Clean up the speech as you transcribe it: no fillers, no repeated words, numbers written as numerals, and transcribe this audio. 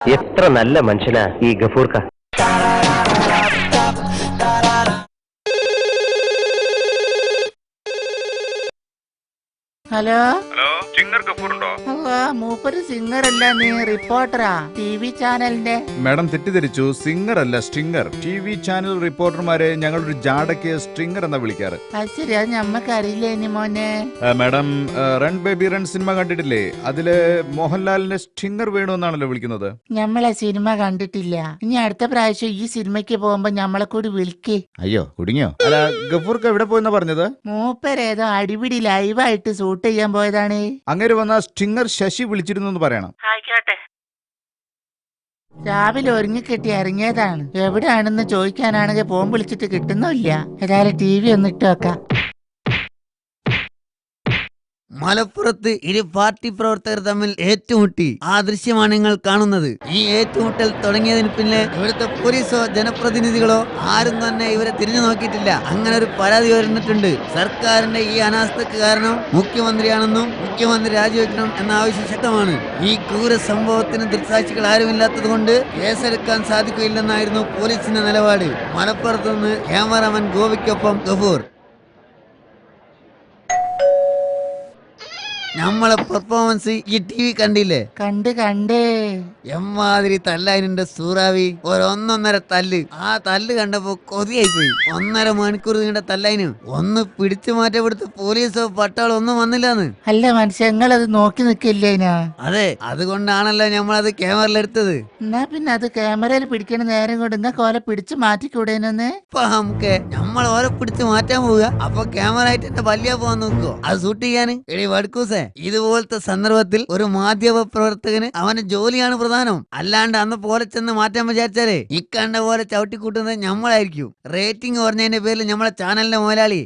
എത്ര നല്ല മനുഷ്യനാ ഈ ഗഫൂർക്ക. ഹലോ സിംഗർ ഗഫൂർ ഉണ്ടോ? മൂപ്പര് സിംഗർ അല്ല, നീ റിപ്പോർട്ടറാ TV ചാനലിന്റെ. മാഡം തെറ്റിദ്ധരിച്ചു. സിംഗർ അല്ല, സ്ട്രിംഗർ. TV ചാനൽ റിപ്പോർട്ടർമാരെ ഞങ്ങളൊരു ജാടയ്ക്ക് സ്ട്രിംഗർ എന്നാ വിളിക്കാറ്. അത് ശരി, അത് ഞമ്മക്കറിയില്ലേ ഇനി മോനെ. Madam, run baby run cinema കണ്ടിട്ടില്ലേ? അതില് മോഹൻലാലിനെ സ്ട്രിംഗർ വേണു എന്നാണല്ലോ വിളിക്കുന്നത്. ഞമ്മളെ സിനിമ കണ്ടിട്ടില്ല. ഇനി അടുത്ത പ്രാവശ്യം ഈ സിനിമയ്ക്ക് പോകുമ്പോ ഞമ്മളെ കൂടി വിളിക്ക്. അയ്യോ, കുടുങ്ങിയോ? അല്ല, ഗഫൂർക്ക് എവിടെ പോയെന്നാ പറഞ്ഞത്? മൂപ്പരേതോ അടിപിടി ലൈവായിട്ട് ഷൂട്ട് ചെയ്യാൻ പോയതാണ്. അങ്ങനെ വന്ന സ്ട്രിംഗർ ശശി വിളിച്ചിരുന്നു എന്ന് പറയണം. രാവിലെ ഒരുങ്ങിക്കെട്ടി ഇറങ്ങിയതാണ്. എവിടെയാണെന്ന് ചോദിക്കാനാണെങ്കിൽ ഫോൺ വിളിച്ചിട്ട് കിട്ടുന്നില്ല. ഏതായാലും TV ഒന്ന് ഇട്ട് വെക്കാം. മലപ്പുറത്ത് ഇരു പാർട്ടി പ്രവർത്തകർ തമ്മിൽ ഏറ്റുമുട്ടി. ആ ദൃശ്യമാണ് നിങ്ങൾ കാണുന്നത്. ഈ ഏറ്റുമുട്ടൽ തുടങ്ങിയതിന് പിന്നെ ഇവിടുത്തെ പോലീസോ ജനപ്രതിനിധികളോ ആരും തന്നെ ഇവരെ തിരിഞ്ഞു നോക്കിയിട്ടില്ല. അങ്ങനെ ഒരു പരാതി ഉയർന്നിട്ടുണ്ട്. സർക്കാരിന്റെ ഈ അനാസ്ഥക്ക് കാരണം മുഖ്യമന്ത്രിയാണെന്നും മുഖ്യമന്ത്രി രാജിവെക്കണം എന്ന ആവശ്യം ശക്തമാണ്. ഈ ക്രൂര സംഭവത്തിന് ദൃക്സാക്ഷികൾ ആരുമില്ലാത്തത് കൊണ്ട് കേസെടുക്കാൻ സാധിക്കില്ലെന്നായിരുന്നു പോലീസിന്റെ നിലപാട്. മലപ്പുറത്ത് നിന്ന് ക്യാമറാമാൻ ഗോപിക്കൊപ്പം ഗഫൂർ. നമ്മളെ പെർഫോമൻസ് ഈ TV കണ്ടില്ലേ? കണ്ട് എമ്മാതിരി തല്ലായിന്റെ സൂറാവി. ഒന്നൊന്നര തല്ല്. ആ തല്ല് കണ്ടപ്പോ കൊതിയായി പോയി. 1.5 മണിക്കൂർ നീണ്ട തല്ലായിന് ഒന്ന് പിടിച്ചു മാറ്റപ്പെടുത്ത് പോലീസോ പട്ടാളോ ഒന്നും വന്നില്ലാന്ന്. അല്ല മനുഷ്യ, ഞങ്ങളത് നോക്കി നിക്കില്ലേനാ? അതെ, അതുകൊണ്ടാണല്ലോ നമ്മളത് ക്യാമറയിലെടുത്തത്. എന്നാ പിന്നെ അത് ക്യാമറയിൽ പിടിക്കണ നേരം കൊണ്ട് നിങ്ങൾക്ക് ഓലെ പിടിച്ചു മാറ്റിക്കൂടേനൊന്ന്. ഇപ്പൊ നമുക്ക് നമ്മൾ ഓരെ പിടിച്ച് മാറ്റാൻ പോവുക. അപ്പൊ ക്യാമറ ആയിട്ട് എന്റെ വലിയ പോകാൻ നോക്കുവോ അത് ഷൂട്ട് ചെയ്യാന്? എടി വടക്കൂസേ, ഇതുപോലത്തെ സന്ദർഭത്തിൽ ഒരു മാധ്യമ പ്രവർത്തകന് അവന്റെ ജോലിയാണ് പ്രധാനം. അല്ലാണ്ട് അന്ന് പോലെ ചെന്ന് മാറ്റാൻ വിചാരിച്ചാലേ ഇക്കണ്ട പോലെ ചവിട്ടിക്കൂട്ടുന്നത് നമ്മളായിരിക്കും. റേറ്റിംഗ് പറഞ്ഞതിന്റെ പേരിൽ നമ്മളെ ചാനലിന്റെ മുതലാളി